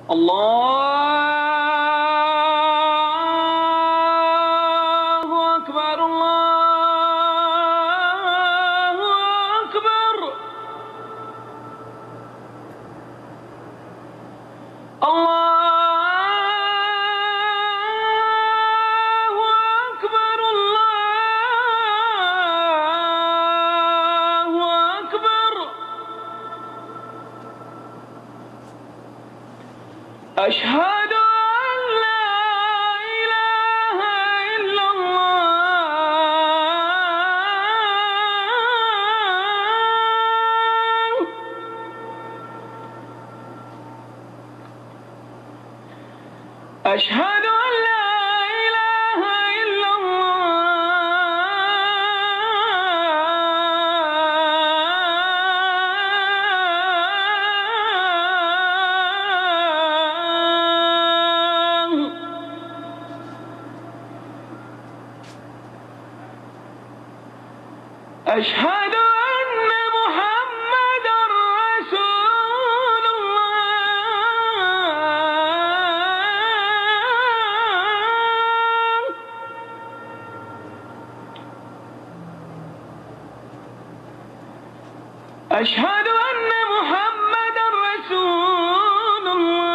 الله أكبر الله أكبر الله أكبر الله أكبر أشهد أن لا إله إلا الله أشهد أن لا إله إلا الله أشهد أن محمدا رسول الله أشهد أن محمدا رسول الله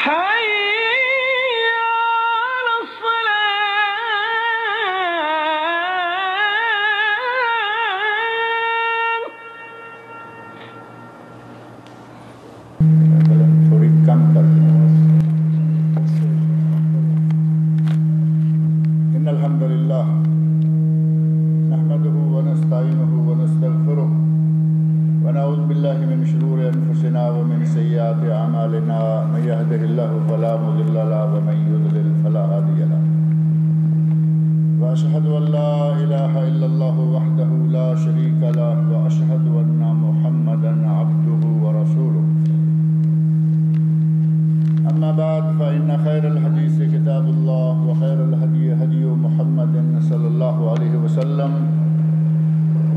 حي على الصلاة تھوڑی کم کر دیں۔ ان الحمد للہ نحمده ونستعینه ونستغفره ونعوذ باللہ من شرور انفسنا ومن سیئات اعمالنا من يهده الله فلا مضل له ومن يضلل فلا هادي له واشهد ان لا اله الا الله وحده لا شريك له واشهد ان محمدا عبده ورسوله أما بعد فإن خير الحديث كتاب الله وخير الهدي هدي محمد صلى الله عليه وسلم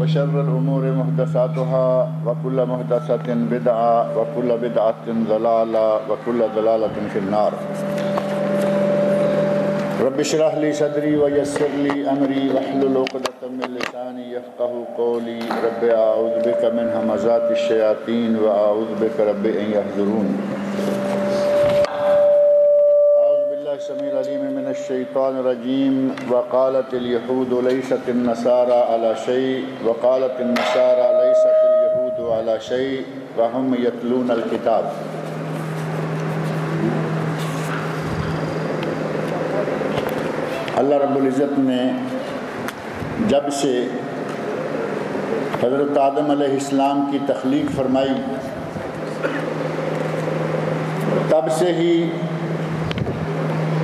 وشر الأمور محدثاتها وكل محدثة بدعة وكل بدعة ضلالة وكل ضلالة في النار رب اشرح لي صدري ويسر لي أمري واحلل عقدة من لساني يفقهوا قولي رب أعوذ بك من همزات الشياطين وأعوذ بك رب أن يحضرون السميع العليم من الشيطان الرجيم وقالت اليهود ليست النصارى على شيء وقالت النصارى ليست اليهود على شيء وهم يتلون الكتاب۔ اللہ رب العزت نے جب سے حضرت آدم علیہ السلام کی تخلیق فرمائی تب سے ہی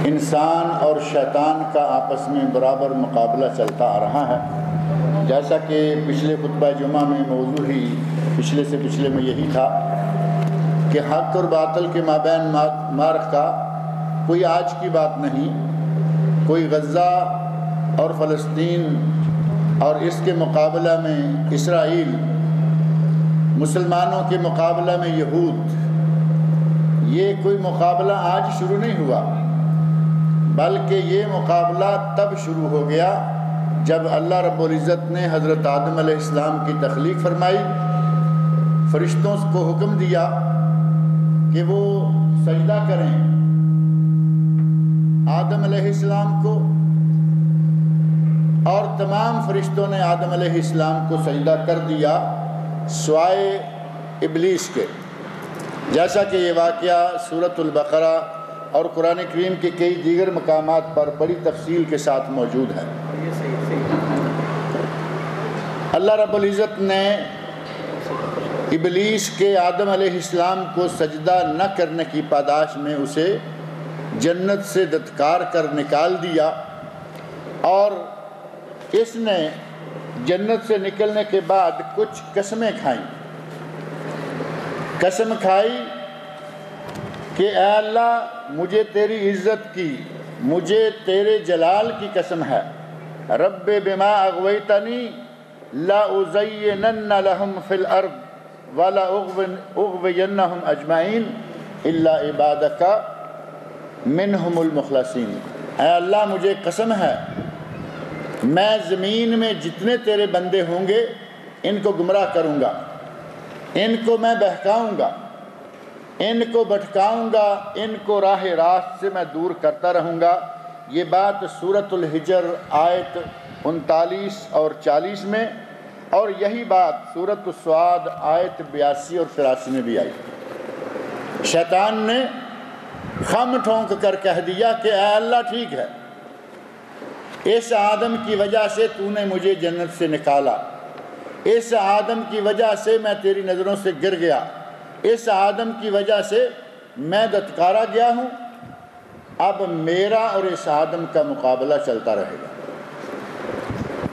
انسان اور شیطان کا آپس میں برابر مقابلہ چلتا آ رہا ہے، جیسا کہ پچھلے خطبہ جمعہ میں موضوع ہی پچھلے سے پچھلے میں یہی تھا کہ حق اور باطل کے مابین معرکہ کوئی آج کی بات نہیں، کوئی غزہ اور فلسطین اور اس کے مقابلہ میں اسرائیل، مسلمانوں کے مقابلہ میں یہود، یہ کوئی مقابلہ آج شروع نہیں ہوا، بلکہ یہ مقابلہ تب شروع ہو گیا جب اللہ رب العزت نے حضرت آدم علیہ السلام کی تخلیق فرمائی، فرشتوں کو حکم دیا کہ وہ سجدہ کریں آدم علیہ السلام کو، اور تمام فرشتوں نے آدم علیہ السلام کو سجدہ کر دیا سوائے ابلیس کے، جیسا کہ یہ واقعہ سورۃ البقرہ اور قرآن کریم کے کئی دیگر مقامات پر بڑی تفصیل کے ساتھ موجود ہے۔ اللہ رب العزت نے ابلیس کے آدم علیہ السلام کو سجدہ نہ کرنے کی پاداش میں اسے جنت سے دھتکار کر نکال دیا، اور اس نے جنت سے نکلنے کے بعد کچھ قسمیں کھائیں۔ قسم کھائی کہ اے اللہ مجھے تیری عزت کی، مجھے تیرے جلال کی قسم ہے، رب بما اغویتنی لا ازینن لہم فی الارض ولا اغوینہم اجمعین الا عبادک منہم المخلصین۔ اے اللہ مجھے قسم ہے میں زمین میں جتنے تیرے بندے ہوں گے ان کو گمراہ کروں گا، ان کو میں بہکاؤں گا، ان کو بھٹکاؤں گا، ان کو راہ راست سے میں دور کرتا رہوں گا۔ یہ بات سورۃ الحجر آیت 39 اور 40 میں، اور یہی بات سورۃ الصاد آیت 82 اور 83 میں بھی آئی۔ شیطان نے خم ٹھونک کر کہہ دیا کہ اے اللہ ٹھیک ہے، اس آدم کی وجہ سے تو نے مجھے جنت سے نکالا، اس آدم کی وجہ سے میں تیری نظروں سے گر گیا، اس آدم کی وجہ سے میں دتکارا گیا ہوں، اب میرا اور اس آدم کا مقابلہ چلتا رہے گا۔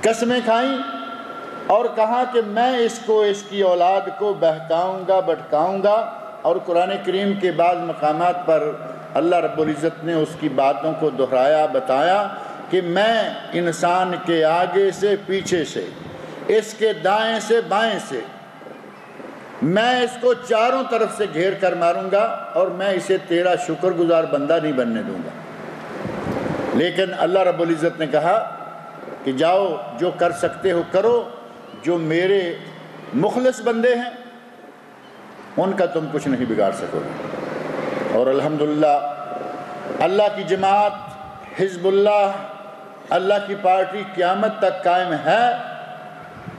قسمیں کھائیں اور کہا کہ میں اس کو، اس کی اولاد کو بہکاؤں گا، بھٹکاؤں گا، اور قرآن کریم کے بعض مقامات پر اللہ رب العزت نے اس کی باتوں کو دہرایا، بتایا کہ میں انسان کے آگے سے پیچھے سے، اس کے دائیں سے بائیں سے، میں اس کو چاروں طرف سے گھیر کر ماروں گا، اور میں اسے تیرا شکر گزار بندہ نہیں بننے دوں گا۔ لیکن اللہ رب العزت نے کہا کہ جاؤ جو کر سکتے ہو کرو، جو میرے مخلص بندے ہیں ان کا تم کچھ نہیں بگاڑ سکو گے۔ اور الحمدللہ اللہ کی جماعت حزب اللہ، اللہ کی پارٹی قیامت تک قائم ہے،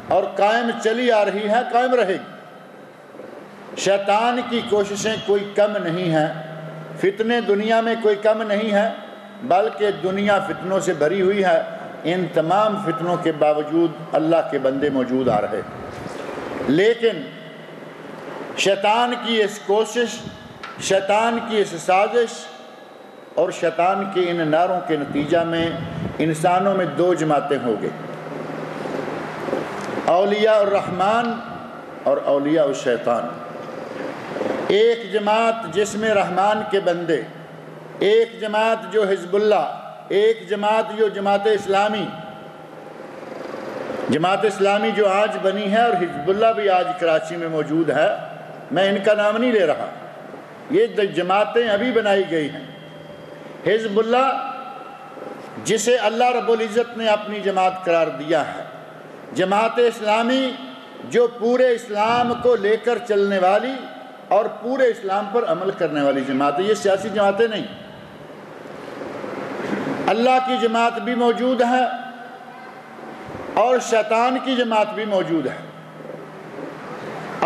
اور قائم چلی آ رہی ہے، قائم رہے گی۔ شیطان کی کوششیں کوئی کم نہیں ہیں، فتنے دنیا میں کوئی کم نہیں ہے، بلکہ دنیا فتنوں سے بھری ہوئی ہے۔ ان تمام فتنوں کے باوجود اللہ کے بندے موجود آ رہے، لیکن شیطان کی اس کوشش، شیطان کی اس سازش اور شیطان کے ان نعروں کے نتیجہ میں انسانوں میں دو جماعتیں ہو گئی، اولیاء الرحمن اور اولیاء الشیطان۔ ایک جماعت جس میں رحمان کے بندے، ایک جماعت جو حزب اللہ، ایک جماعت جو جماعت اسلامی، جماعت اسلامی جو آج بنی ہے، اور حزب اللہ بھی آج کراچی میں موجود ہے، میں ان کا نام نہیں لے رہا، یہ جماعتیں ابھی بنائی گئی ہیں۔ حزب اللہ جسے اللہ رب العزت نے اپنی جماعت قرار دیا ہے، جماعت اسلامی جو پورے اسلام کو لے کر چلنے والی اور پورے اسلام پر عمل کرنے والی جماعت ہے، یہ سیاسی جماعتیں نہیں۔ اللہ کی جماعت بھی موجود ہے اور شیطان کی جماعت بھی موجود ہے،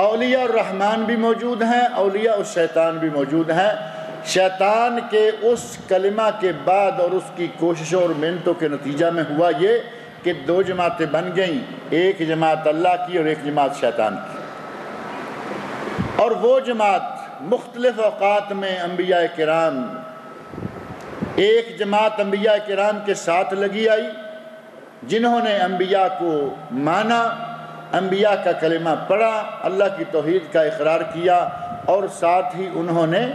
اولیاء الرحمن بھی موجود ہیں، اولیاء الشیطان بھی موجود ہیں۔ شیطان کے اس کلمہ کے بعد اور اس کی کوششوں اور محنتوں کے نتیجہ میں ہوا یہ کہ دو جماعتیں بن گئیں، ایک جماعت اللہ کی اور ایک جماعت شیطان کی۔ اور وہ جماعت مختلف اوقات میں انبیاء کرام، ایک جماعت انبیاء کرام کے ساتھ لگی آئی، جنہوں نے انبیاء کو مانا، انبیاء کا کلمہ پڑھا، اللہ کی توحید کا اقرار کیا، اور ساتھ ہی انہوں نے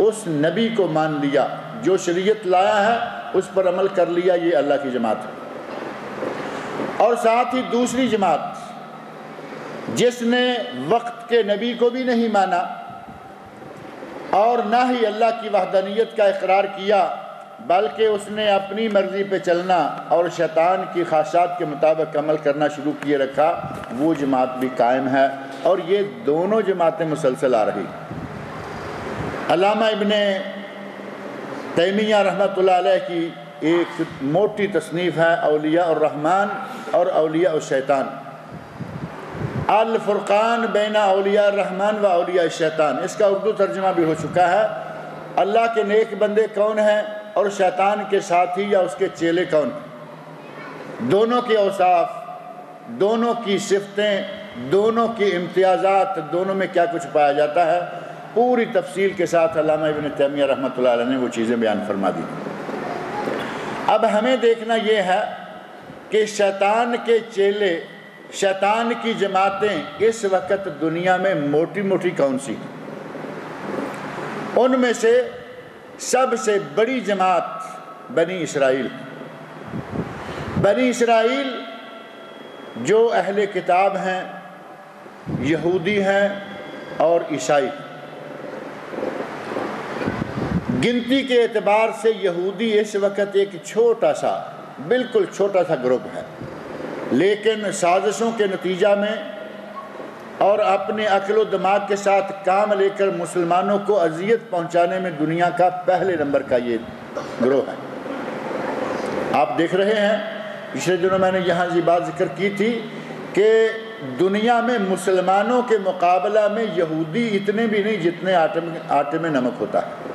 اس نبی کو مان لیا جو شریعت لایا ہے، اس پر عمل کر لیا، یہ اللہ کی جماعت ہے۔ اور ساتھ ہی دوسری جماعت جس نے وقت کے نبی کو بھی نہیں مانا اور نہ ہی اللہ کی وحدانیت کا اقرار کیا، بلکہ اس نے اپنی مرضی پہ چلنا اور شیطان کی خواہشات کے مطابق عمل کرنا شروع کیے رکھا، وہ جماعت بھی قائم ہے۔ اور یہ دونوں جماعتیں مسلسل آ رہی۔ علامہ ابن تیمیہ رحمۃ اللہ علیہ کی ایک موٹی تصنیف ہے اولیاء الرحمن اور اولیاء الشیطان، الفرقان بین اولیاء الرحمن و اولیاء الشیطان، اس کا اردو ترجمہ بھی ہو چکا ہے۔ اللہ کے نیک بندے کون ہیں اور شیطان کے ساتھی یا اس کے چیلے کون ہیں، دونوں کے اوصاف، دونوں کی صفتیں، دونوں کی امتیازات، دونوں میں کیا کچھ پایا جاتا ہے، پوری تفصیل کے ساتھ علامہ ابن تیمیہ رحمۃ اللہ علیہ نے وہ چیزیں بیان فرما دی۔ اب ہمیں دیکھنا یہ ہے کہ شیطان کے چیلے، شیطان کی جماعتیں اس وقت دنیا میں موٹی موٹی کون سی، ان میں سے سب سے بڑی جماعت بنی اسرائیل، بنی اسرائیل جو اہل کتاب ہیں، یہودی ہیں اور عیسائی۔ گنتی کے اعتبار سے یہودی اس وقت ایک چھوٹا سا، بالکل چھوٹا سا گروپ ہے، لیکن سازشوں کے نتیجہ میں اور اپنے عقل و دماغ کے ساتھ کام لے کر مسلمانوں کو اذیت پہنچانے میں دنیا کا پہلے نمبر کا یہ گروہ ہے۔ آپ دیکھ رہے ہیں، پچھلے دنوں میں نے یہاں یہ بات ذکر کی تھی کہ دنیا میں مسلمانوں کے مقابلہ میں یہودی اتنے بھی نہیں جتنے آٹے میں نمک ہوتا ہے،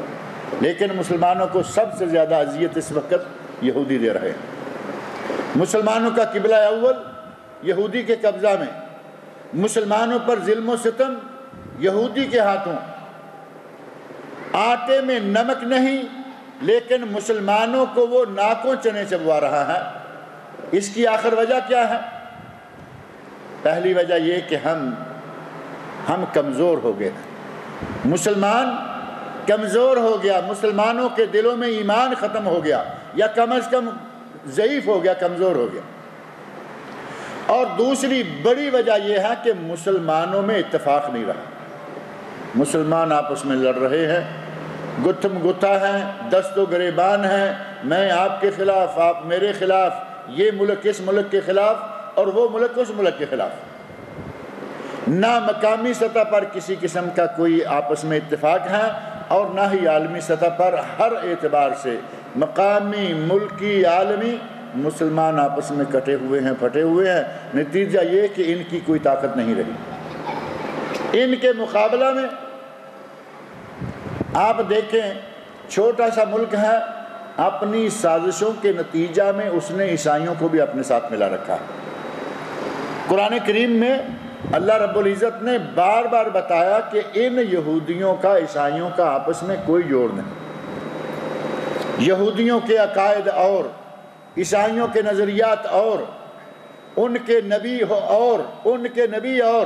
لیکن مسلمانوں کو سب سے زیادہ اذیت اس وقت یہودی دے رہے ہیں۔ مسلمانوں کا قبلہ اول یہودی کے قبضہ میں، مسلمانوں پر ظلم و ستم یہودی کے ہاتھوں، آٹے میں نمک نہیں لیکن مسلمانوں کو وہ ناکوں چنے چبوا رہا ہے۔ اس کی آخر وجہ کیا ہے؟ پہلی وجہ یہ کہ ہم کمزور ہو گئے، مسلمان کمزور ہو گیا، مسلمانوں کے دلوں میں ایمان ختم ہو گیا، یا کم از کم ضعیف ہو گیا، کمزور ہو گیا۔ اور دوسری بڑی وجہ یہ ہے کہ مسلمانوں میں اتفاق نہیں رہا، مسلمان آپس میں لڑ رہے ہیں، گتھم گتھا ہیں، دست و گریبان ہیں، میں آپ کے خلاف، آپ میرے خلاف، یہ ملک اس ملک کے خلاف اور وہ ملک اس ملک کے خلاف۔ نہ مقامی سطح پر کسی قسم کا کوئی آپس میں اتفاق ہے اور نہ ہی عالمی سطح پر ہر اعتبار سے مقامی، ملکی، عالمی مسلمان آپس میں کٹے ہوئے ہیں، پھٹے ہوئے ہیں۔ نتیجہ یہ کہ ان کی کوئی طاقت نہیں رہی۔ ان کے مقابلہ میں آپ دیکھیں، چھوٹا سا ملک ہے، اپنی سازشوں کے نتیجہ میں اس نے عیسائیوں کو بھی اپنے ساتھ ملا رکھا ہے۔ قرآن کریم میں اللہ رب العزت نے بار بار بتایا کہ ان یہودیوں کا عیسائیوں کا آپس میں کوئی جوڑ نہیں۔ یہودیوں کے عقائد اور، عیسائیوں کے نظریات اور، ان کے نبی اور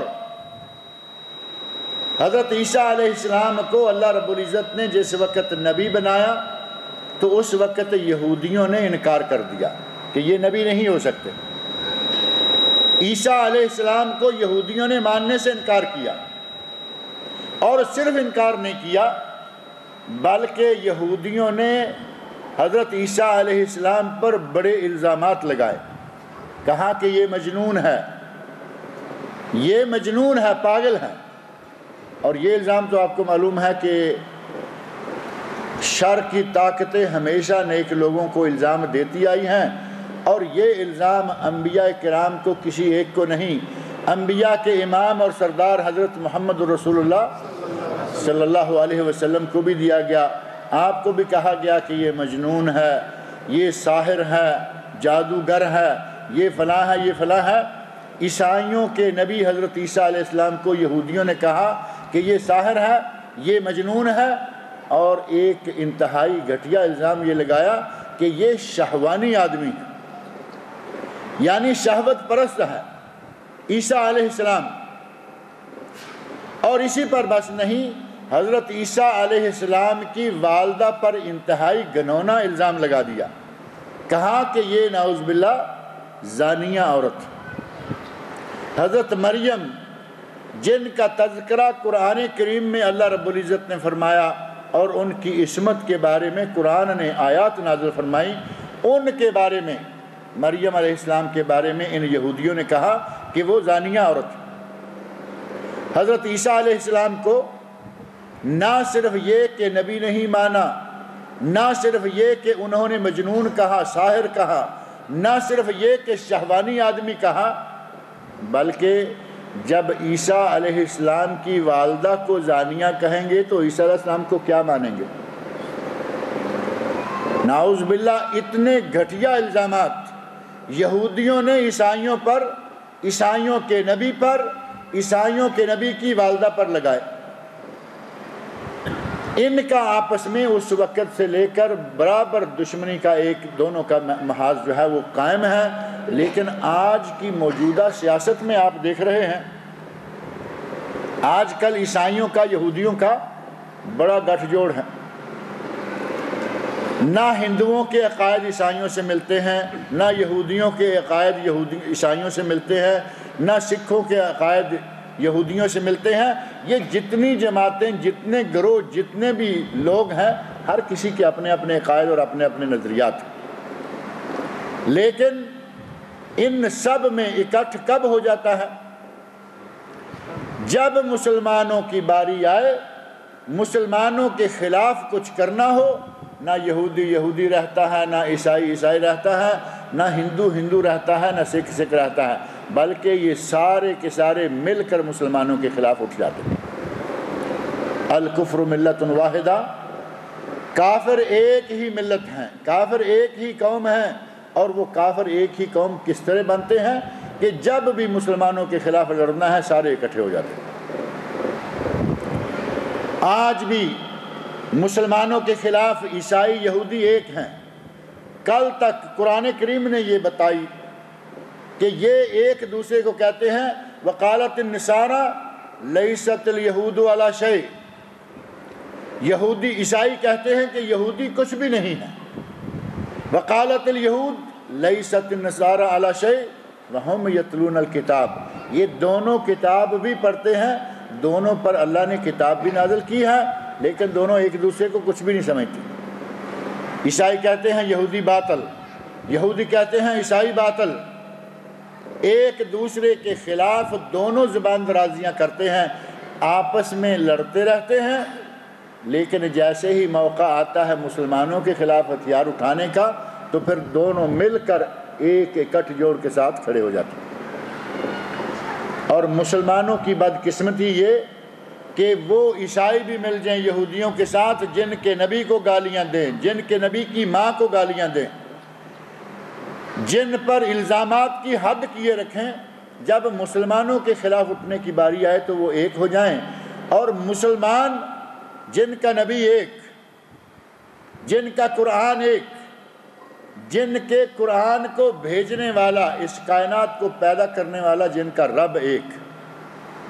حضرت عیسیٰ علیہ السلام کو اللہ رب العزت نے جس وقت نبی بنایا تو اس وقت یہودیوں نے انکار کر دیا کہ یہ نبی نہیں ہو سکتے۔ عیسیٰ علیہ السلام کو یہودیوں نے ماننے سے انکار کیا، اور صرف انکار نہیں کیا بلکہ یہودیوں نے حضرت عیسیٰ علیہ السلام پر بڑے الزامات لگائے، کہا کہ یہ مجنون ہے، یہ مجنون ہے، پاگل ہے۔ اور یہ الزام تو آپ کو معلوم ہے کہ شر کی طاقتیں ہمیشہ نیک لوگوں کو الزام دیتی آئی ہیں، اور یہ الزام انبیاء کرام کو کسی ایک کو نہیں، انبیاء کے امام اور سردار حضرت محمد رسول اللہ صلی اللہ علیہ وسلم کو بھی دیا گیا۔ آپ کو بھی کہا گیا کہ یہ مجنون ہے، یہ ساحر ہے، جادوگر ہے، یہ فلاں ہے، یہ فلاں ہے۔ عیسائیوں کے نبی حضرت عیسیٰ علیہ السلام کو یہودیوں نے کہا کہ یہ ساحر ہے، یہ مجنون ہے، اور ایک انتہائی گھٹیا الزام یہ لگایا کہ یہ شہوانی آدمی ہے، یعنی شہوت پرست ہے عیسیٰ علیہ السلام۔ اور اسی پر بس نہیں، حضرت عیسیٰ علیہ السلام کی والدہ پر انتہائی گھنونا الزام لگا دیا، کہا کہ یہ نعوذ باللہ زانیہ عورت۔ حضرت مریم جن کا تذکرہ قرآن کریم میں اللہ رب العزت نے فرمایا اور ان کی عصمت کے بارے میں قرآن نے آیات نازل فرمائی، ان کے بارے میں، مریم علیہ السلام کے بارے میں ان یہودیوں نے کہا کہ وہ زانیہ عورت۔ حضرت عیسیٰ علیہ السلام کو نہ صرف یہ کہ نبی نہیں مانا، نہ صرف یہ کہ انہوں نے مجنون کہا، ساحر کہا، نہ صرف یہ کہ شہوانی آدمی کہا، بلکہ جب عیسیٰ علیہ السلام کی والدہ کو زانیہ کہیں گے تو عیسیٰ علیہ السلام کو کیا مانیں گے؟ نعوذ باللہ اتنے گھٹیا الزامات یہودیوں نے عیسائیوں پر، عیسائیوں کے نبی پر، عیسائیوں کے نبی کی والدہ پر لگائے۔ ان کا آپس میں اس وقت سے لے کر برابر دشمنی کا ایک دونوں کا محاذ جو ہے وہ قائم ہے، لیکن آج کی موجودہ سیاست میں آپ دیکھ رہے ہیں، آج کل عیسائیوں کا، یہودیوں کا بڑا گٹھ جوڑ ہے، نہ ہندوؤں کے عقائد عیسائیوں سے ملتے ہیں، نہ یہودیوں کے عقائد عیسائیوں سے ملتے ہیں، نہ سکھوں کے عقائد یہودیوں سے ملتے ہیں۔ یہ جتنی جماعتیں، جتنے گروہ، جتنے بھی لوگ ہیں، ہر کسی کے اپنے اپنے عقائد اور اپنے اپنے نظریات ہیں، لیکن ان سب میں اکٹھ کب ہو جاتا ہے؟ جب مسلمانوں کی باری آئے، مسلمانوں کے خلاف کچھ کرنا ہو، نہ یہودی رہتا ہے، نہ عیسائی رہتا ہے، نہ ہندو رہتا ہے، نہ سکھ رہتا ہے، بلکہ یہ سارے کے سارے مل کر مسلمانوں کے خلاف اٹھ جاتے ہیں۔ الکفر ملت واحدہ، کافر ایک ہی ملت ہیں، کافر ایک ہی قوم ہیں، اور وہ کافر ایک ہی قوم کس طرح بنتے ہیں کہ جب بھی مسلمانوں کے خلاف لڑنا ہے سارے اکٹھے ہو جاتے ہیں۔ آج بھی مسلمانوں کے خلاف عیسائی یہودی ایک ہیں۔ کل تک قرآن کریم نے یہ بتائی کہ یہ ایک دوسرے کو کہتے ہیں وقالت النصارى لیست الیہود علی شیء، یہودی عیسائی کہتے ہیں کہ یہودی کچھ بھی نہیں ہے۔ وقالت الیہود لیست النصارى علی شیء وہم یتلون الکتاب، یہ دونوں کتاب بھی پڑھتے ہیں، دونوں پر اللہ نے کتاب بھی نازل کی ہے، لیکن دونوں ایک دوسرے کو کچھ بھی نہیں سمجھتے۔ عیسائی کہتے ہیں یہودی باطل، یہودی کہتے ہیں عیسائی باطل، ایک دوسرے کے خلاف دونوں زبان درازیاں کرتے ہیں، آپس میں لڑتے رہتے ہیں، لیکن جیسے ہی موقع آتا ہے مسلمانوں کے خلاف ہتھیار اٹھانے کا تو پھر دونوں مل کر ایک اکٹھ جوڑ کے ساتھ کھڑے ہو جاتے ہیں۔ اور مسلمانوں کی بدقسمتی یہ کہ وہ عیسائی بھی مل جائیں یہودیوں کے ساتھ، جن کے نبی کو گالیاں دیں، جن کے نبی کی ماں کو گالیاں دیں، جن پر الزامات کی حد کیے رکھیں، جب مسلمانوں کے خلاف اٹھنے کی باری آئے تو وہ ایک ہو جائیں۔ اور مسلمان جن کا نبی ایک، جن کا قرآن ایک، جن کے قرآن کو بھیجنے والا، اس کائنات کو پیدا کرنے والا جن کا رب ایک،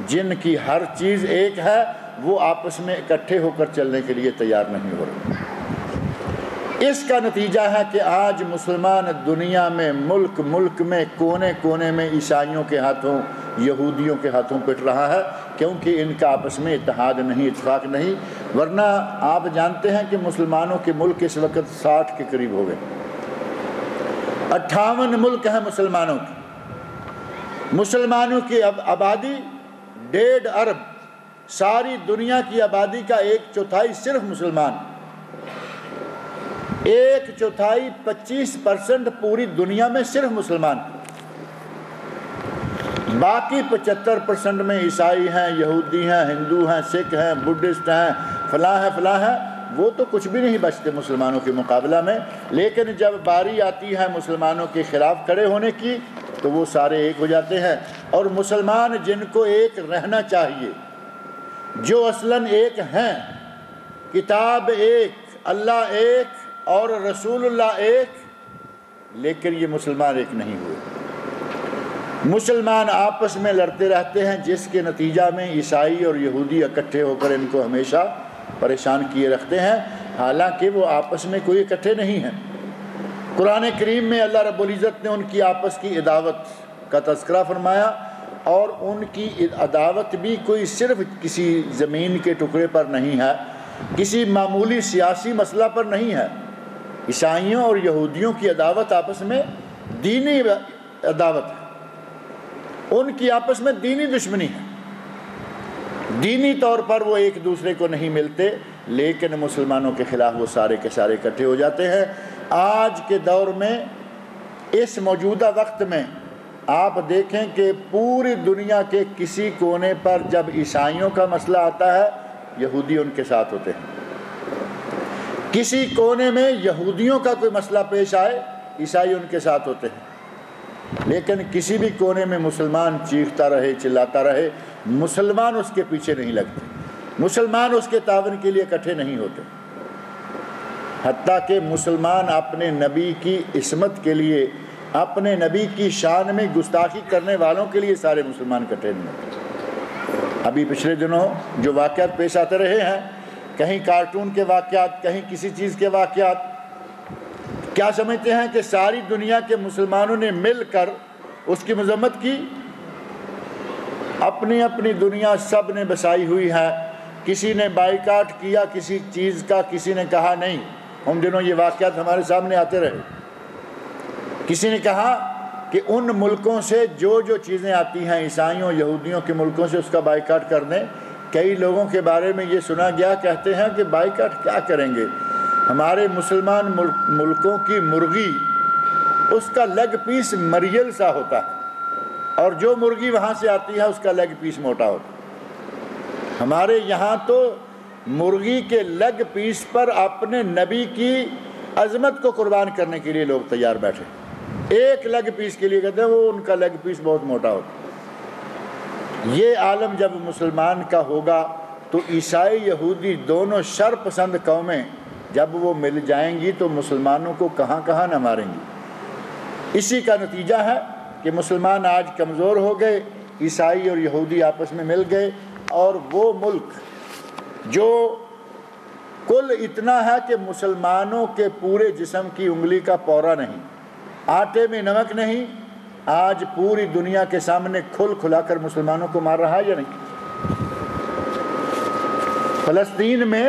جن کی ہر چیز ایک ہے، وہ آپس میں اکٹھے ہو کر چلنے کے لیے تیار نہیں ہو رہے۔ اس کا نتیجہ ہے کہ آج مسلمان دنیا میں ملک میں کونے کونے میں عیسائیوں کے ہاتھوں، یہودیوں کے ہاتھوں پٹ رہا ہے، کیونکہ ان کا آپس میں اتحاد نہیں، اتفاق نہیں۔ ورنہ آپ جانتے ہیں کہ مسلمانوں کے ملک اس وقت 60 کے قریب ہو گئے، 58 ملک ہیں مسلمانوں کی۔ مسلمانوں کی آبادی 1.5 ارب، ساری دنیا کی آبادی کا 1/4 صرف مسلمان، 1/4 25% پوری دنیا میں صرف مسلمان، باقی 75% میں عیسائی ہیں، یہودی ہیں، ہندو ہیں، سکھ ہیں، بدھسٹ ہیں، فلاں ہیں، وہ تو کچھ بھی نہیں بچتے مسلمانوں کے مقابلہ میں۔ لیکن جب باری آتی ہے مسلمانوں کے خلاف کھڑے ہونے کی تو وہ سارے ایک ہو جاتے ہیں۔ اور مسلمان جن کو ایک رہنا چاہیے، جو اصلاً ایک ہیں، کتاب ایک، اللہ ایک اور رسول اللہ ایک، لیکن یہ مسلمان ایک نہیں ہوئے۔ مسلمان آپس میں لڑتے رہتے ہیں، جس کے نتیجہ میں عیسائی اور یہودی اکٹھے ہو کر ان کو ہمیشہ پریشان کیے رکھتے ہیں، حالانکہ وہ آپس میں کوئی اکٹھے نہیں ہیں۔ قرآن کریم میں اللہ رب العزت نے ان کی آپس کی عداوت کا تذکرہ فرمایا، اور ان کی عداوت بھی کوئی صرف کسی زمین کے ٹکڑے پر نہیں ہے، کسی معمولی سیاسی مسئلہ پر نہیں ہے۔ عیسائیوں اور یہودیوں کی عداوت آپس میں دینی عداوت ہے، ان کی آپس میں دینی دشمنی ہے، دینی طور پر وہ ایک دوسرے کو نہیں ملتے، لیکن مسلمانوں کے خلاف وہ سارے کے سارے اکٹھے ہو جاتے ہیں۔ آج کے دور میں، اس موجودہ وقت میں آپ دیکھیں کہ پوری دنیا کے کسی کونے پر جب عیسائیوں کا مسئلہ آتا ہے، یہودی ان کے ساتھ ہوتے ہیں۔ کسی کونے میں یہودیوں کا کوئی مسئلہ پیش آئے، عیسائی ان کے ساتھ ہوتے ہیں۔ لیکن کسی بھی کونے میں مسلمان چیختا رہے، چلاتا رہے، مسلمان اس کے پیچھے نہیں لگتے، مسلمان اس کے تعاون کے لیے اکٹھے نہیں ہوتے۔ حتیٰ کہ مسلمان اپنے نبی کی عصمت کے لیے، اپنے نبی کی شان میں گستاخی کرنے والوں کے لیے سارے مسلمان اکٹھے نہیں ہوتے۔ ابھی پچھلے دنوں جو واقعات پیش آتے رہے ہیں کہیں کارٹون کے واقعات، کہیں کسی چیز کے واقعات. کیا سمجھتے ہیں کہ ساری دنیا کے مسلمانوں نے مل کر اس کی مذمت کی؟ اپنی اپنی دنیا سب نے بسائی ہوئی ہے. کسی نے بائیکاٹ کیا کسی چیز کا، کسی نے کہا نہیں. ان دنوں یہ واقعات ہمارے سامنے آتے رہے. کسی نے کہا کہ ان ملکوں سے جو چیزیں آتی ہیں، عیسائیوں یہودیوں کے ملکوں سے، اس کا بائیکاٹ کر دیں. کئی لوگوں کے بارے میں یہ سنا گیا، کہتے ہیں کہ بائیکاٹ کیا کریں گے، ہمارے مسلمان ملکوں کی مرغی، اس کا لیگ پیس مریل سا ہوتا ہے، اور جو مرغی وہاں سے آتی ہے اس کا لیگ پیس موٹا ہوتا ہے. ہمارے یہاں تو مرغی کے لیگ پیس پر اپنے نبی کی عظمت کو قربان کرنے کے لیے لوگ تیار بیٹھے. ایک لیگ پیس کے لیے کہتے ہیں وہ ان کا لیگ پیس بہت موٹا ہوتا. یہ عالم جب مسلمان کا ہوگا تو عیسائی یہودی دونوں شر پسند قومیں جب وہ مل جائیں گی تو مسلمانوں کو کہاں کہاں نہ ماریں گی. اسی کا نتیجہ ہے کہ مسلمان آج کمزور ہو گئے، عیسائی اور یہودی آپس میں مل گئے، اور وہ ملک جو کل اتنا ہے کہ مسلمانوں کے پورے جسم کی انگلی کا پورا نہیں، آٹے میں نمک نہیں، آج پوری دنیا کے سامنے کھل کھلا کر مسلمانوں کو مار رہا ہے یا نہیں؟ فلسطین میں،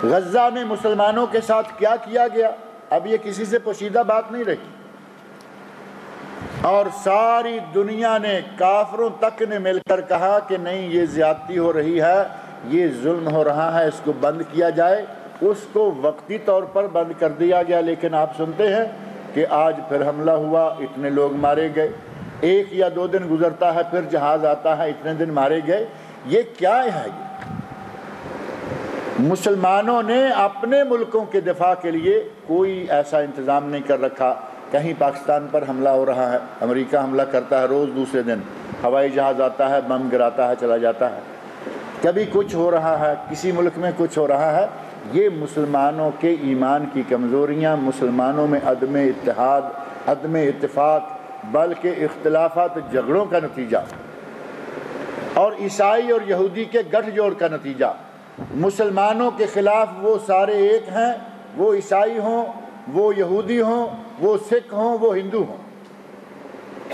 غزہ میں مسلمانوں کے ساتھ کیا کیا گیا، اب یہ کسی سے پوشیدہ بات نہیں رہی. اور ساری دنیا نے، کافروں تک نے مل کر کہا کہ نہیں، یہ زیادتی ہو رہی ہے، یہ ظلم ہو رہا ہے، اس کو بند کیا جائے. اس کو وقتی طور پر بند کر دیا گیا، لیکن آپ سنتے ہیں کہ آج پھر حملہ ہوا، اتنے لوگ مارے گئے. 1 یا 2 دن گزرتا ہے، پھر جہاز آتا ہے، اتنے دن مارے گئے. یہ کیا ہے؟ یہ مسلمانوں نے اپنے ملکوں کے دفاع کے لیے کوئی ایسا انتظام نہیں کر رکھا. کہیں پاکستان پر حملہ ہو رہا ہے، امریکہ حملہ کرتا ہے، روز دوسرے دن ہوائی جہاز آتا ہے، بم گراتا ہے، چلا جاتا ہے. کبھی کچھ ہو رہا ہے، کسی ملک میں کچھ ہو رہا ہے. یہ مسلمانوں کے ایمان کی کمزوریاں، مسلمانوں میں عدم اتحاد، عدم اتفاق، بلکہ اختلافات، جھگڑوں کا نتیجہ، اور عیسائی اور یہودی کے گٹھ جوڑ کا نتیجہ. مسلمانوں کے خلاف وہ سارے ایک ہیں، وہ عیسائی ہوں، وہ یہودی ہوں، وہ سکھ ہوں، وہ ہندو ہوں.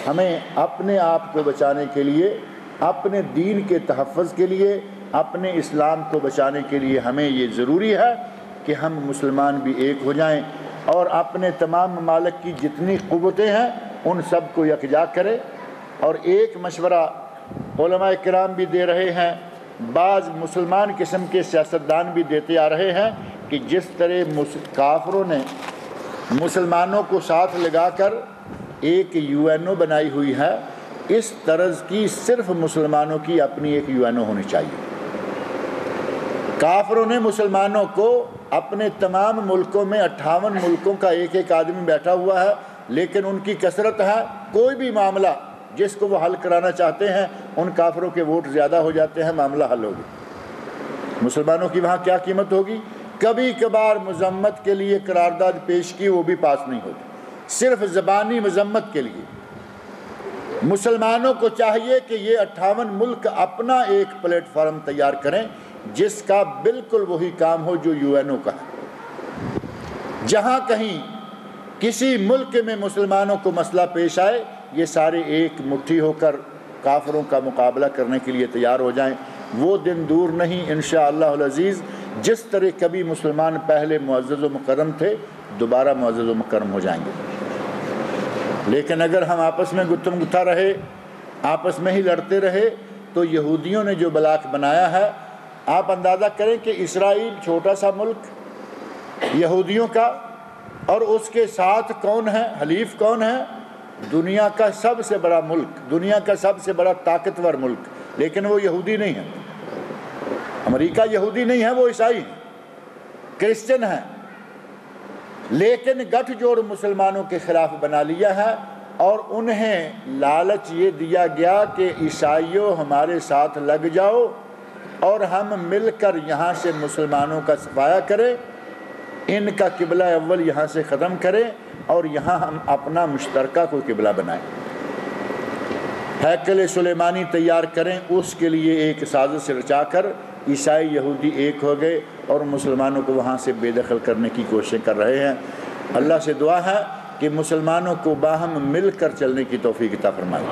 ہمیں اپنے آپ کو بچانے کے لیے، اپنے دین کے تحفظ کے لیے، اپنے اسلام کو بچانے کے لیے ہمیں یہ ضروری ہے کہ ہم مسلمان بھی ایک ہو جائیں، اور اپنے تمام ممالک کی جتنی قوتیں ہیں ان سب کو یکجا کریں. اور ایک مشورہ علماء کرام بھی دے رہے ہیں، بعض مسلمان قسم کے سیاستدان بھی دیتے آ رہے ہیں کہ جس طرح کافروں نے مسلمانوں کو ساتھ لگا کر ایک UNO بنائی ہوئی ہے، اس طرز کی صرف مسلمانوں کی اپنی ایک UNO ہونی چاہیے. کافروں نے مسلمانوں کو اپنے تمام ملکوں میں 58 ملکوں کا ایک ایک آدمی بیٹھا ہوا ہے، لیکن ان کی کثرت ہے، کوئی بھی معاملہ جس کو وہ حل کرانا چاہتے ہیں ان کافروں کے ووٹ زیادہ ہو جاتے ہیں، معاملہ حل ہوگی. مسلمانوں کی وہاں کیا قیمت ہوگی؟ کبھی کبھار مذمت کے لیے قرارداد پیش کی، وہ بھی پاس نہیں ہوتی، صرف زبانی مذمت کے لیے. مسلمانوں کو چاہیے کہ یہ 58 ملک اپنا ایک پلیٹ فارم تیار کریں جس کا بالکل وہی کام ہو جو UNO کا ہے. جہاں کہیں کسی ملک میں مسلمانوں کو مسئلہ پیش آئے، یہ سارے ایک مٹھی ہو کر کافروں کا مقابلہ کرنے کے لیے تیار ہو جائیں. وہ دن دور نہیں انشاءاللہ العزیز، جس طرح کبھی مسلمان پہلے معزز و مکرم تھے، دوبارہ معزز و مکرم ہو جائیں گے. لیکن اگر ہم آپس میں گتم گتھا رہے، آپس میں ہی لڑتے رہے، تو یہودیوں نے جو بلاک بنایا ہے، آپ اندازہ کریں کہ اسرائیل چھوٹا سا ملک یہودیوں کا، اور اس کے ساتھ کون ہے، حلیف کون ہے؟ دنیا کا سب سے بڑا ملک، دنیا کا سب سے بڑا طاقتور ملک، لیکن وہ یہودی نہیں ہے. امریکہ یہودی نہیں ہے، وہ عیسائی ہیں، کرسچن ہیں، لیکن گٹھ جوڑ مسلمانوں کے خلاف بنا لیا ہے. اور انہیں لالچ یہ دیا گیا کہ عیسائیوں ہمارے ساتھ لگ جاؤ اور ہم مل کر یہاں سے مسلمانوں کا صفایا کریں، ان کا قبلہ اول یہاں سے ختم کریں، اور یہاں ہم اپنا مشترکہ کوئی قبلہ بنائیں، ہیکل سلیمانی تیار کریں. اس کے لیے ایک سازش رچا کر عیسائی یہودی ایک ہو گئے اور مسلمانوں کو وہاں سے بے دخل کرنے کی کوششیں کر رہے ہیں۔ اللہ سے دعا ہے کہ مسلمانوں کو باہم مل کر چلنے کی توفیق عطا فرمائے۔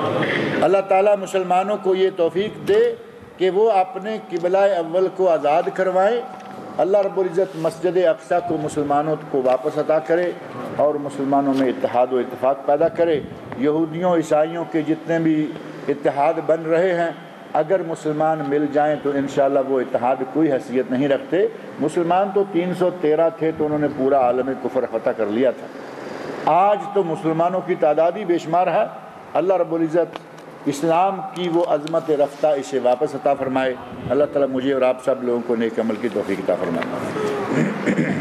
اللہ تعالیٰ مسلمانوں کو یہ توفیق دے کہ وہ اپنے قبلہ اول کو آزاد کروائیں۔ اللہ رب العزت مسجد اقصیٰ کو مسلمانوں کو واپس عطا کرے اور مسلمانوں میں اتحاد و اتفاق پیدا کرے۔ یہودیوں عیسائیوں کے جتنے بھی اتحاد بن رہے ہیں، اگر مسلمان مل جائیں تو انشاءاللہ وہ اتحاد کوئی حیثیت نہیں رکھتے۔ مسلمان تو 313 تھے تو انہوں نے پورا عالم کفر فتح کر لیا تھا۔ آج تو مسلمانوں کی تعداد ہی بے شمار ہے۔ اللہ رب العزت اسلام کی وہ عظمت رفتہ اسے واپس عطا فرمائے۔ اللہ تعالیٰ مجھے اور آپ سب لوگوں کو نیک عمل کی توفیق عطا فرمائے۔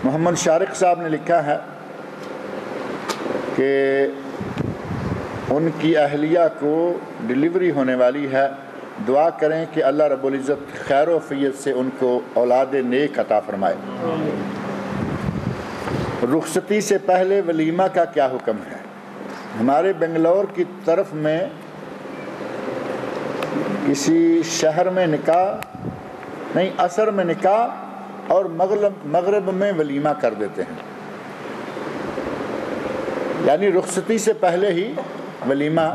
محمد شارق صاحب نے لکھا ہے کہ ان کی اہلیہ کو ڈلیوری ہونے والی ہے، دعا کریں کہ اللہ رب العزت خیر و عافیت سے ان کو اولاد نیک عطا فرمائے۔ رخصتی سے پہلے ولیمہ کا کیا حکم ہے؟ ہمارے بنگلور کی طرف میں کسی شہر میں نکاح نہیں، عصر میں نکاح اور مغرب میں ولیمہ کر دیتے ہیں، یعنی رخصتی سے پہلے ہی ولیمہ۔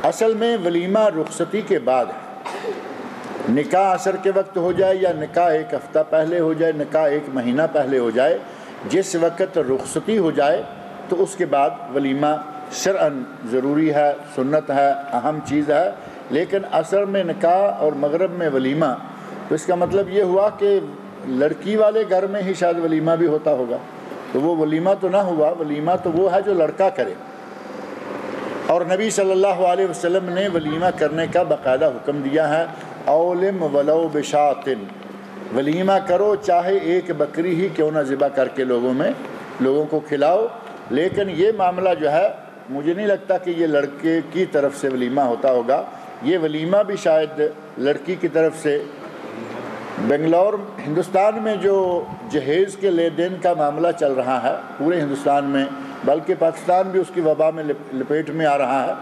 اصل میں ولیمہ رخصتی کے بعد ہے۔ نکاح عصر کے وقت ہو جائے یا نکاح ایک ہفتہ پہلے ہو جائے، نکاح ایک مہینہ پہلے ہو جائے، جس وقت رخصتی ہو جائے تو اس کے بعد ولیمہ شرعاً ضروری ہے، سنت ہے، اہم چیز ہے۔ لیکن عصر میں نکاح اور مغرب میں ولیمہ، تو اس کا مطلب یہ ہوا کہ لڑکی والے گھر میں ہی شاید ولیمہ بھی ہوتا ہوگا، تو وہ ولیمہ تو نہ ہوا۔ ولیمہ تو وہ ہے جو لڑکا کرے، اور نبی صلی اللہ علیہ وسلم نے ولیمہ کرنے کا باقاعدہ حکم دیا ہے۔ اولم ولو بشاتن، ولیمہ کرو چاہے ایک بکری ہی کیوں نہ ذبح کر کے لوگوں کو کھلاؤ۔ لیکن یہ معاملہ جو ہے مجھے نہیں لگتا کہ یہ لڑکے کی طرف سے ولیمہ ہوتا ہوگا، یہ ولیمہ بھی شاید لڑکی کی طرف سے۔ بنگلور ہندوستان میں جو جہیز کے لے دین کا معاملہ چل رہا ہے پورے ہندوستان میں، بلکہ پاکستان بھی اس کی وبا میں لپیٹ میں آ رہا ہے،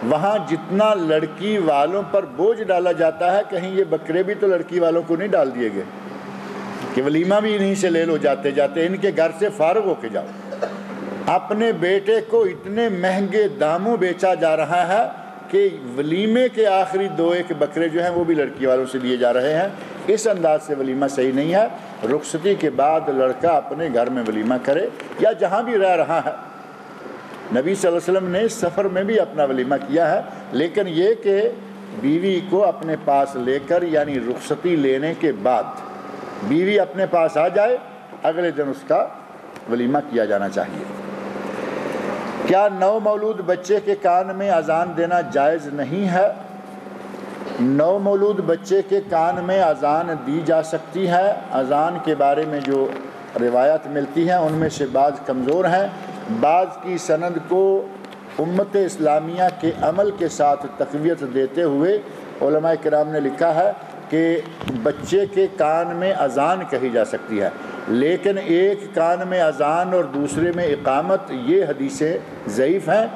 وہاں جتنا لڑکی والوں پر بوجھ ڈالا جاتا ہے، کہیں یہ بکرے بھی تو لڑکی والوں کو نہیں ڈال دیے گئے کہ ولیمہ بھی انہیں سے لے لو، جاتے جاتے ان کے گھر سے فارغ ہو کے جاؤ۔ اپنے بیٹے کو اتنے مہنگے داموں بیچا جا رہا ہے کہ ولیمے کے آخری 2-1 بکرے جو ہیں وہ بھی لڑکی والوں سے لیے جا رہے ہیں۔ اس انداز سے ولیمہ صحیح نہیں ہے۔ رخصتی کے بعد لڑکا اپنے گھر میں ولیمہ کرے یا جہاں بھی رہ رہا ہے۔ نبی صلی اللہ علیہ وسلم نے سفر میں بھی اپنا ولیمہ کیا ہے، لیکن یہ کہ بیوی کو اپنے پاس لے کر، یعنی رخصتی لینے کے بعد بیوی اپنے پاس آ جائے، اگلے دن اس کا ولیمہ کیا جانا چاہیے۔ کیا نو مولود بچے کے کان میں اذان دینا جائز نہیں ہے؟ نو مولود بچے کے کان میں اذان دی جا سکتی ہے۔ اذان کے بارے میں جو روایات ملتی ہیں ان میں سے بعض کمزور ہیں، بعض کی سند کو امت اسلامیہ کے عمل کے ساتھ تقویت دیتے ہوئے علماء کرام نے لکھا ہے کہ بچے کے کان میں اذان کہی جا سکتی ہے، لیکن ایک کان میں اذان اور دوسرے میں اقامت، یہ حدیثیں ضعیف ہیں۔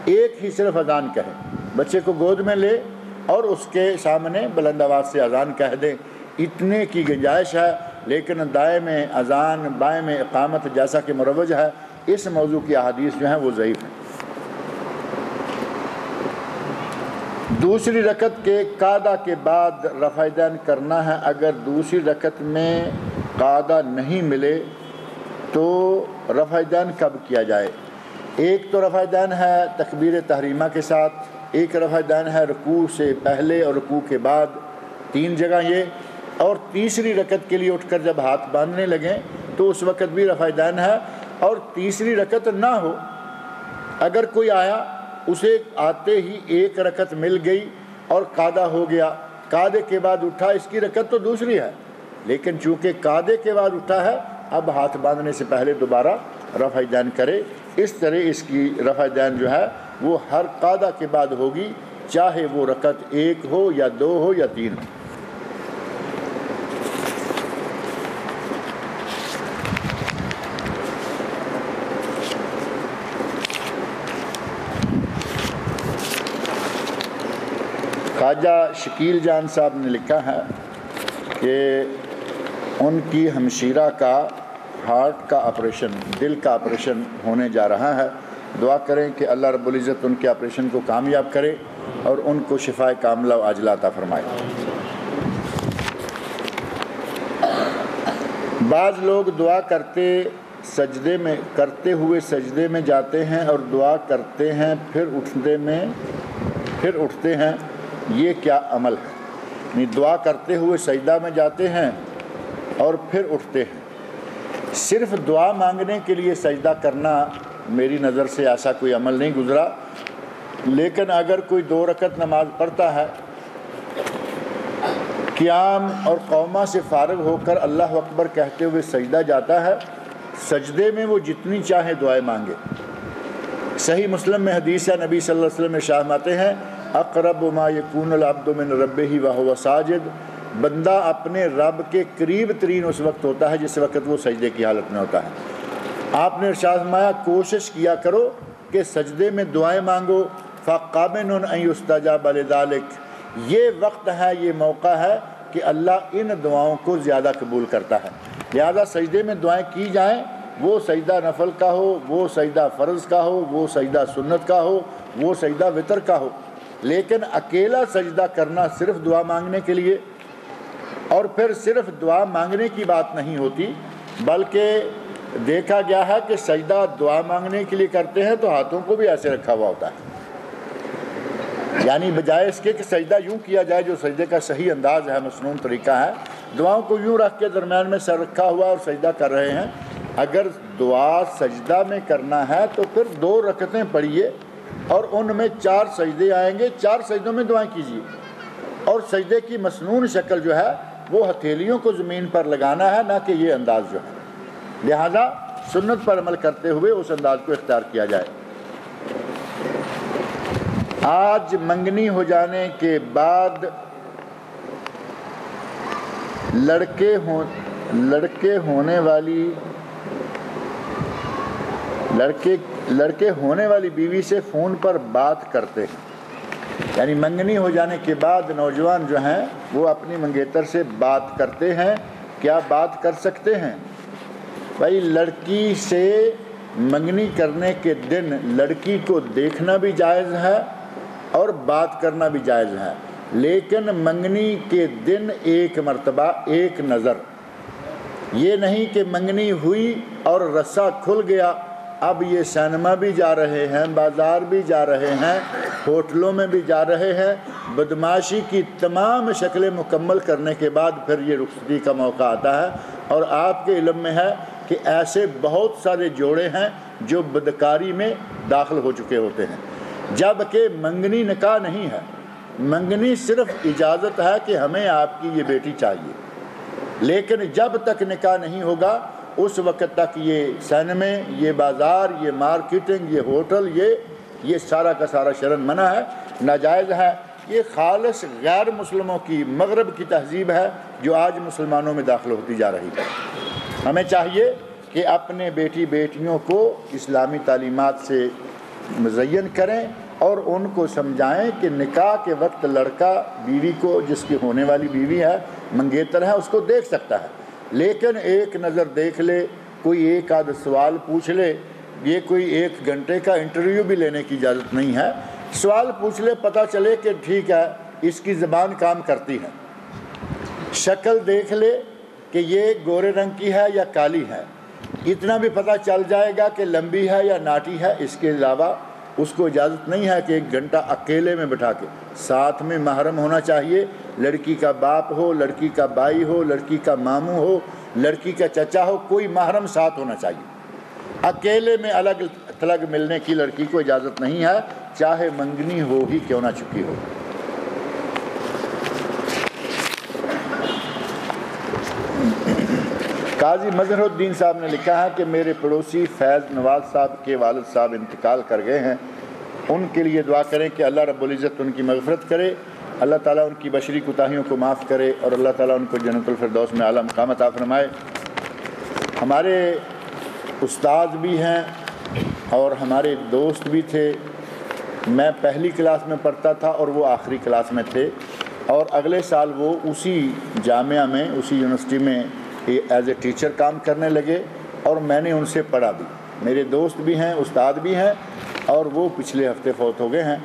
ایک ہی صرف اذان کہے، بچے کو گود میں لے اور اس کے سامنے بلند آواز سے اذان کہہ دیں، اتنے کی گنجائش ہے، لیکن دائیں میں اذان بائیں میں اقامت جیسا کہ مروج ہے، اس موضوع کی احادیث جو ہیں وہ ضعیف ہیں۔ دوسری رکعت کے قعدہ کے بعد رفع دین کرنا ہے، اگر دوسری رکعت میں قعدہ نہیں ملے تو رفع دین کب کیا جائے؟ ایک تو رفع دین ہے تکبیر تحریمہ کے ساتھ، ایک رفع دین ہے رکوع سے پہلے اور رکوع کے بعد، 3 جگہ یہ، اور تیسری رکعت کے لیے اٹھ کر جب ہاتھ باندھنے لگیں تو اس وقت بھی رفع دین ہے۔ اور تیسری رکعت نہ ہو، اگر کوئی آیا اسے آتے ہی 1 رکعت مل گئی اور قعدہ ہو گیا، قعدے کے بعد اٹھا، اس کی رکعت تو دوسری ہے، لیکن چونکہ قعدے کے بعد اٹھا ہے اب ہاتھ باندھنے سے پہلے دوبارہ رفع دین کرے۔ اس طرح اس کی رفع دین جو ہے وہ ہر قعدہ کے بعد ہوگی، چاہے وہ رکعت 1 ہو یا 2 ہو یا 3 ہو۔ خواجہ شکیل جان صاحب نے لکھا ہے کہ ان کی ہمشیرہ کا ہارٹ کا آپریشن، دل کا آپریشن ہونے جا رہا ہے۔ دعا کریں کہ اللہ رب العزت ان کے آپریشن کو کامیاب کرے اور ان کو شفائے کاملہ و عاجلہ عطا فرمائے۔ بعض لوگ دعا کرتے ہوئے سجدے میں جاتے ہیں اور دعا کرتے ہیں پھر اٹھتے ہیں، یہ کیا عمل ہے؟ یعنی دعا کرتے ہوئے سجدہ میں جاتے ہیں اور پھر اٹھتے ہیں۔ صرف دعا مانگنے کے لیے سجدہ کرنا میری نظر سے ایسا کوئی عمل نہیں گزرا، لیکن اگر کوئی 2 رکعت نماز پڑھتا ہے، قیام اور قومہ سے فارغ ہو کر اللہ اکبر کہتے ہوئے سجدہ جاتا ہے، سجدے میں وہ جتنی چاہے دعائیں مانگے۔ صحیح مسلم میں حدیث ہے، نبی صلی اللہ علیہ وسلم ارشاد فرماتے ہیں اقرب ما یکون العبد من ربہ وہو ساجد، بندہ اپنے رب کے قریب ترین اس وقت ہوتا ہے جس وقت وہ سجدے کی حالت میں ہوتا ہے۔ آپ نے ارشاد فرمایا کوشش کیا کرو کہ سجدے میں دعائیں مانگو، فَقَابِنٌ أَن يُسْتَجَابَ لِذَلِكَ، یہ وقت ہے، یہ موقع ہے کہ اللہ ان دعاؤں کو زیادہ قبول کرتا ہے۔ لہذا سجدے میں دعائیں کی جائیں، وہ سجدہ نفل کا ہو، وہ سجدہ فرض کا ہو، وہ سجدہ سنت کا ہو، وہ سجدہ وتر کا ہو، لیکن اکیلا سجدہ کرنا صرف دعا مانگنے کے لیے، اور پھر صرف دعا مانگنے کی بات نہیں ہوتی، بلکہ دیکھا گیا ہے کہ سجدہ دعا مانگنے کے لیے کرتے ہیں تو ہاتھوں کو بھی ایسے رکھا ہوا ہوتا ہے، یعنی بجائے اس کے کہ سجدہ یوں کیا جائے جو سجدے کا صحیح انداز ہے، مسنون طریقہ ہے، دعاؤں کو یوں رکھ کے درمیان میں سر رکھا ہوا اور سجدہ کر رہے ہیں۔ اگر دعا سجدہ میں کرنا ہے تو پھر 2 رکعتیں پڑھیے اور ان میں 4 سجدے آئیں گے، 4 سجدوں میں دعائیں کیجیے، اور سجدے کی مسنون شکل جو ہے وہ ہتھیلیوں کو زمین پر لگانا ہے، نہ کہ یہ انداز جو ہے۔ لہذا سنت پر عمل کرتے ہوئے اس انداز کو اختیار کیا جائے۔ آج منگنی ہو جانے کے بعد لڑکے ہونے والی بیوی سے فون پر بات کرتے ہیں، یعنی منگنی ہو جانے کے بعد نوجوان جو ہیں وہ اپنی منگیتر سے بات کرتے ہیں، کیا بات کر سکتے ہیں؟ بھائی لڑکی سے منگنی کرنے کے دن لڑکی کو دیکھنا بھی جائز ہے اور بات کرنا بھی جائز ہے، لیکن منگنی کے دن ایک مرتبہ ایک نظر، یہ نہیں کہ منگنی ہوئی اور رسہ کھل گیا، اب یہ سینما بھی جا رہے ہیں، بازار بھی جا رہے ہیں، ہوٹلوں میں بھی جا رہے ہیں، بدماشی کی تمام شکلیں مکمل کرنے کے بعد پھر یہ رخصتی کا موقع آتا ہے، اور آپ کے علم میں ہے کہ ایسے بہت سارے جوڑے ہیں جو بدکاری میں داخل ہو چکے ہوتے ہیں، جبکہ منگنی نکاح نہیں ہے، منگنی صرف اجازت ہے کہ ہمیں آپ کی یہ بیٹی چاہیے، لیکن جب تک نکاح نہیں ہوگا اس وقت تک یہ سینمے، یہ بازار، یہ مارکیٹنگ، یہ ہوٹل، یہ سارا کا سارا شرعاً منع ہے، ناجائز ہے۔ یہ خالص غیر مسلموں کی، مغرب کی تہذیب ہے جو آج مسلمانوں میں داخل ہوتی جا رہی ہے۔ ہمیں چاہیے کہ اپنے بیٹیوں کو اسلامی تعلیمات سے مزین کریں اور ان کو سمجھائیں کہ نکاح کے وقت لڑکا بیوی کو، جس کی ہونے والی بیوی ہے، منگیتر ہے، اس کو دیکھ سکتا ہے، لیکن ایک نظر دیکھ لے، کوئی ایک آدھ سوال پوچھ لے، یہ کوئی 1 گھنٹے کا انٹرویو بھی لینے کی اجازت نہیں ہے، سوال پوچھ لے، پتہ چلے کہ ٹھیک ہے اس کی زبان کام کرتی ہے، شکل دیکھ لے کہ یہ گورے رنگ کی ہے یا کالی ہے، اتنا بھی پتہ چل جائے گا کہ لمبی ہے یا ناٹی ہے، اس کے علاوہ اس کو اجازت نہیں ہے کہ 1 گھنٹہ اکیلے میں بٹھا کے، ساتھ میں محرم ہونا چاہیے، لڑکی کا باپ ہو، لڑکی کا بھائی ہو، لڑکی کا ماموں ہو، لڑکی کا چچا ہو، کوئی محرم ساتھ ہونا چاہیے۔ اکیلے میں الگ تھلگ ملنے کی لڑکی کو اجازت نہیں ہے، چاہے منگنی ہو ہی کیوں نہ چکی ہو۔ قاضی مظہر الدین صاحب نے لکھا ہے کہ میرے پڑوسی فیض نواز صاحب کے والد صاحب انتقال کر گئے ہیں، ان کے لیے دعا کریں کہ اللہ رب العزت ان کی مغفرت کرے، اللہ تعالیٰ ان کی بشری کوتاہیوں کو معاف کرے، اور اللہ تعالیٰ ان کو جنت الفردوس میں اعلیٰ مقام عطا فرمائے۔ ہمارے استاد بھی ہیں اور ہمارے دوست بھی تھے، میں پہلی کلاس میں پڑھتا تھا اور وہ آخری کلاس میں تھے، اور اگلے سال وہ اسی جامعہ میں اسی یونیورسٹی میں ایز اے ٹیچر کام کرنے لگے، اور میں نے ان سے پڑھا بھی، میرے دوست بھی ہیں، استاد بھی ہیں، اور وہ پچھلے ہفتے فوت ہو گئے ہیں۔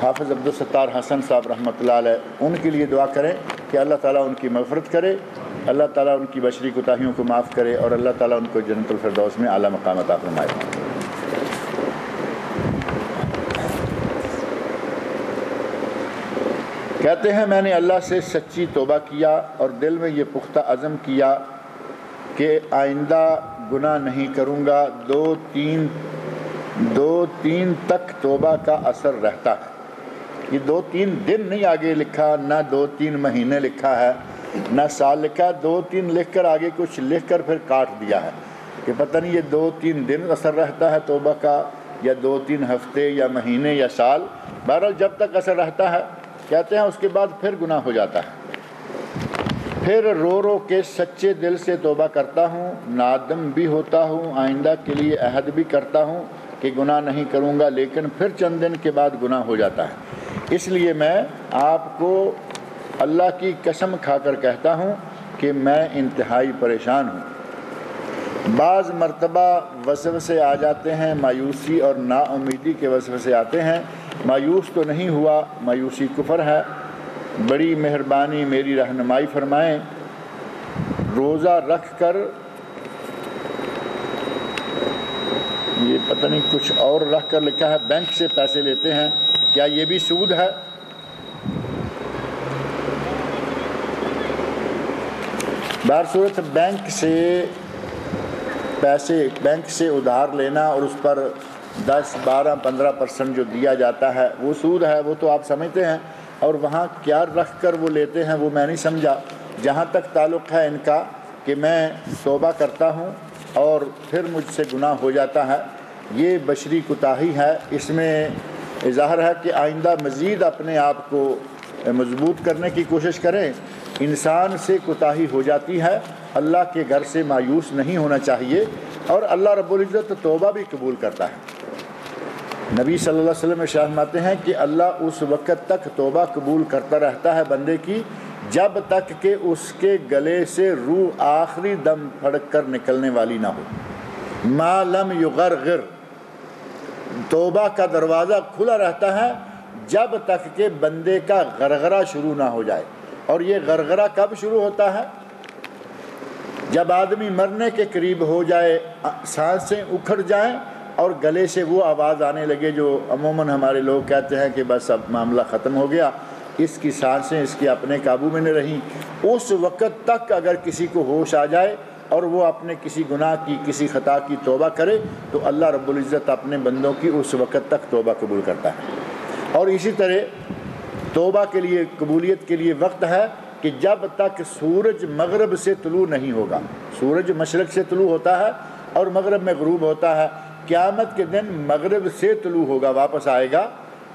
حافظ عبدالستار حسن صاحب رحمۃ اللہ علیہ، ان کے لیے دعا کریں کہ اللہ تعالیٰ ان کی مغفرت کرے، اللہ تعالیٰ ان کی بشری کوتاہیوں کو معاف کرے، اور اللہ تعالیٰ ان کو جنت الفردوس میں اعلیٰ مقام عطا فرمائے۔ کہتے ہیں میں نے اللہ سے سچی توبہ کیا اور دل میں یہ پختہ عزم کیا کہ آئندہ گناہ نہیں کروں گا۔ دو تین تک توبہ کا اثر رہتا ہے۔ یہ 2-3 دن نہیں آگے لکھا، نہ 2-3 مہینے لکھا ہے، نہ سال لکھا ہے، 2-3 لکھ کر آگے کچھ لکھ کر پھر کاٹ دیا ہے کہ پتہ نہیں یہ 2-3 دن اثر رہتا ہے توبہ کا، یا 2-3 ہفتے یا مہینے یا سال، بہرحال جب تک اثر رہتا ہے کہتے ہیں اس کے بعد پھر گناہ ہو جاتا ہے۔ پھر رو رو کے سچے دل سے توبہ کرتا ہوں، نادم بھی ہوتا ہوں، آئندہ کے لیے عہد بھی کرتا ہوں کہ گناہ نہیں کروں گا، لیکن پھر چند دن کے بعد گناہ ہو جاتا ہے۔ اس لیے میں آپ کو اللہ کی قسم کھا کر کہتا ہوں کہ میں انتہائی پریشان ہوں۔ بعض مرتبہ وسوسے آ جاتے ہیں، مایوسی اور نا امیدی کے وسوسے آتے ہیں۔ مایوس تو نہیں ہوا، مایوسی کفر ہے، بڑی مہربانی میری رہنمائی فرمائیں۔ روزہ رکھ کر، یہ پتہ نہیں کچھ اور رکھ کر لکھا ہے، بینک سے پیسے لیتے ہیں، کیا یہ بھی سود ہے؟ بہرصورت بینک سے پیسے، بینک سے ادھار لینا اور اس پر 10, 12, 15% جو دیا جاتا ہے وہ سود ہے، وہ تو آپ سمجھتے ہیں، اور وہاں کیا رکھ کر وہ لیتے ہیں وہ میں نہیں سمجھا۔ جہاں تک تعلق ہے ان کا کہ میں توبہ کرتا ہوں اور پھر مجھ سے گناہ ہو جاتا ہے، یہ بشری کوتاہی ہے۔ اس میں ظاہر ہے کہ آئندہ مزید اپنے آپ کو مضبوط کرنے کی کوشش کریں۔ انسان سے کوتاہی ہو جاتی ہے، اللہ کے گھر سے مایوس نہیں ہونا چاہیے، اور اللہ رب العزت توبہ بھی قبول کرتا ہے۔ نبی صلی اللہ علیہ وسلم ارشاد فرماتے ہیں کہ اللہ اس وقت تک توبہ قبول کرتا رہتا ہے بندے کی جب تک کہ اس کے گلے سے روح آخری دم پھڑک کر نکلنے والی نہ ہو۔ ما لم یغرغر، توبہ کا دروازہ کھلا رہتا ہے جب تک کہ بندے کا غرغرہ شروع نہ ہو جائے۔ اور یہ غرغرہ کب شروع ہوتا ہے؟ جب آدمی مرنے کے قریب ہو جائے، سانسیں اکھڑ جائیں اور گلے سے وہ آواز آنے لگے جو عموماً ہمارے لوگ کہتے ہیں کہ بس اب معاملہ ختم ہو گیا، اس کی سانسیں اس کے اپنے قابو میں نہیں رہیں۔ اس وقت تک اگر کسی کو ہوش آ جائے اور وہ اپنے کسی گناہ کی، کسی خطا کی توبہ کرے تو اللہ رب العزت اپنے بندوں کی اس وقت تک توبہ قبول کرتا ہے۔ اور اسی طرح توبہ کے لیے، قبولیت کے لیے وقت ہے کہ جب تک سورج مغرب سے طلوع نہیں ہوگا۔ سورج مشرق سے طلوع ہوتا ہے اور مغرب میں غروب ہوتا ہے، قیامت کے دن مغرب سے طلوع ہوگا، واپس آئے گا،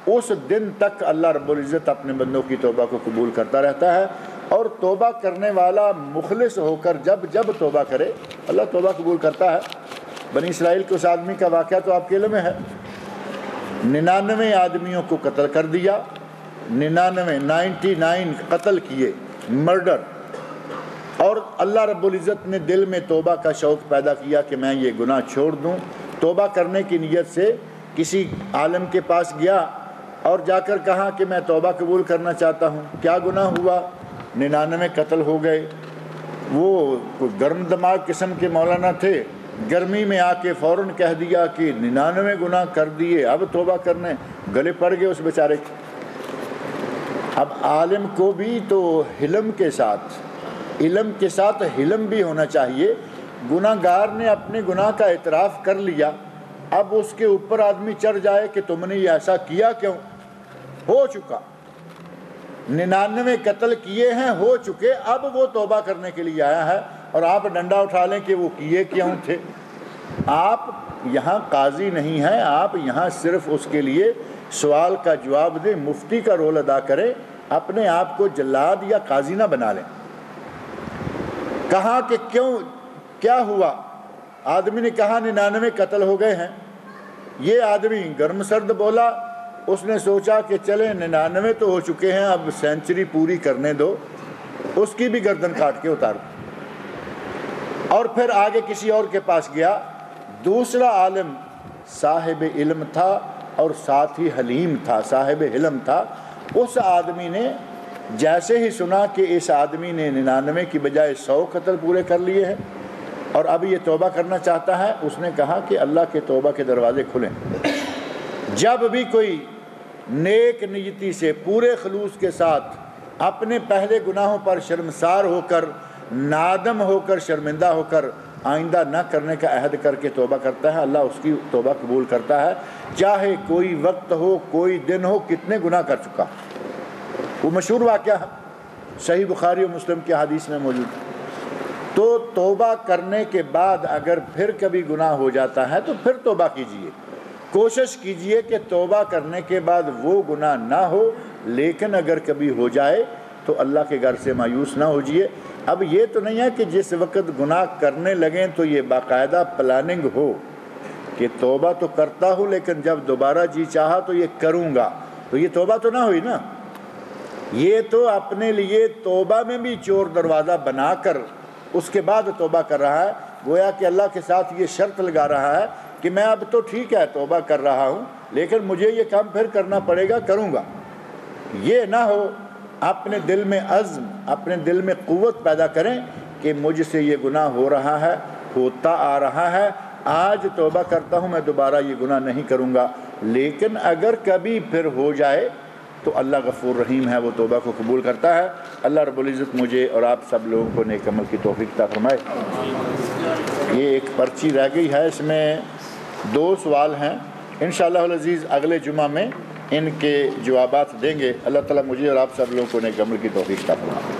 اس دن تک اللہ رب العزت اپنے بندوں کی توبہ کو قبول کرتا رہتا ہے۔ اور توبہ کرنے والا مخلص ہو کر جب توبہ کرے اللہ توبہ قبول کرتا ہے۔ بنی اسرائیل کے اس آدمی کا واقعہ تو آپ کے علم میں ہے، 99 آدمیوں کو قتل کر دیا، 99 قتل کیے، مرڈر، اور اللہ رب العزت نے دل میں توبہ کا شوق پیدا کیا کہ میں یہ گناہ چھوڑ دوں۔ توبہ کرنے کی نیت سے کسی عالم کے پاس گیا اور جا کر کہا کہ میں توبہ قبول کرنا چاہتا ہوں۔ کیا گناہ ہوا؟ 99 قتل ہو گئے۔ وہ گرم دماغ قسم کے مولانا تھے، گرمی میں آ کے فوراً کہہ دیا کہ 99 گناہ کر دیے، اب توبہ کرنے، گلے پڑ گئے اس بیچارے کے۔ اب عالم کو بھی تو علم کے ساتھ حلم بھی ہونا چاہیے۔ گناہ گار نے اپنے گناہ کا اعتراف کر لیا، اب اس کے اوپر آدمی چڑھ جائے کہ تم نے یہ ایسا کیا کیوں؟ ہو چکا، 99 قتل کیے ہیں، ہو چکے، اب وہ توبہ کرنے کے لیے آیا ہے، اور آپ ڈنڈا اٹھا لیں کہ وہ کیے کیوں تھے۔ آپ یہاں قاضی نہیں ہیں، آپ یہاں صرف اس کے لیے سوال کا جواب دیں، مفتی کا رول ادا کریں، اپنے آپ کو جلاد یا قاضی نہ بنا لیں۔ کہا کہ کیا ہوا؟ آدمی نے کہا 99 قتل ہو گئے ہیں۔ یہ آدمی گرم سرد بولا اس نے سوچا کہ چلیں 99 تو ہو چکے ہیں، اب سینچری پوری کرنے دو، اس کی بھی گردن کاٹ کے اتار دو۔ اور پھر آگے کسی اور کے پاس گیا، دوسرا عالم صاحب علم تھا اور ساتھ ہی حلیم تھا، صاحب علم تھا۔ اس آدمی نے جیسے ہی سنا کہ اس آدمی نے 99 کی بجائے 100 قتل پورے کر لیے ہیں اور اب یہ توبہ کرنا چاہتا ہے، اس نے کہا کہ اللہ کے توبہ کے دروازے کھلیں۔ جب بھی کوئی نیک نیتی سے پورے خلوص کے ساتھ اپنے پہلے گناہوں پر شرمسار ہو کر، نادم ہو کر، شرمندہ ہو کر آئندہ نہ کرنے کا عہد کر کے توبہ کرتا ہے، اللہ اس کی توبہ قبول کرتا ہے، چاہے کوئی وقت ہو، کوئی دن ہو، کتنے گناہ کر چکا۔ وہ مشہور واقعہ ہے، صحیح بخاری و مسلم کی حدیث میں موجود ہے۔ تو توبہ کرنے کے بعد اگر پھر کبھی گناہ ہو جاتا ہے تو پھر توبہ کیجئے، کوشش کیجئے کہ توبہ کرنے کے بعد وہ گناہ نہ ہو، لیکن اگر کبھی ہو جائے تو اللہ کے گھر سے مایوس نہ ہوجئے۔ اب یہ تو نہیں ہے کہ جس وقت گناہ کرنے لگیں تو یہ باقاعدہ پلاننگ ہو کہ توبہ تو کرتا ہوں لیکن جب دوبارہ جی چاہا تو یہ کروں گا، تو یہ توبہ تو نہ ہوئی نا۔ یہ تو اپنے لیے توبہ میں بھی چور دروازہ بنا کر اس کے بعد توبہ کر رہا ہے، گویا کہ اللہ کے ساتھ یہ شرط لگا رہا ہے کہ میں اب تو ٹھیک ہے توبہ کر رہا ہوں لیکن مجھے یہ کام پھر کرنا پڑے گا، کروں گا۔ یہ نہ ہو، اپنے دل میں عزم، اپنے دل میں قوت پیدا کریں کہ مجھ سے یہ گناہ ہو رہا ہے، ہوتا آ رہا ہے، آج توبہ کرتا ہوں، میں دوبارہ یہ گناہ نہیں کروں گا۔ لیکن اگر کبھی پھر ہو جائے تو اللہ غفور رحیم ہے، وہ توبہ کو قبول کرتا ہے۔ اللہ رب العزت مجھے اور آپ سب لوگوں کو نیک عمل کی توفیق عطا فرمائے۔ یہ ایک پرچی رہ گئی ہے، اس میں 2 سوال ہیں، انشاءاللہ العزیز اگلے جمعہ میں ان کے جوابات دیں گے۔ اللہ تعالیٰ مجھے اور آپ سب لوگوں کو نیک عمل کی توفیق عطا فرمائے۔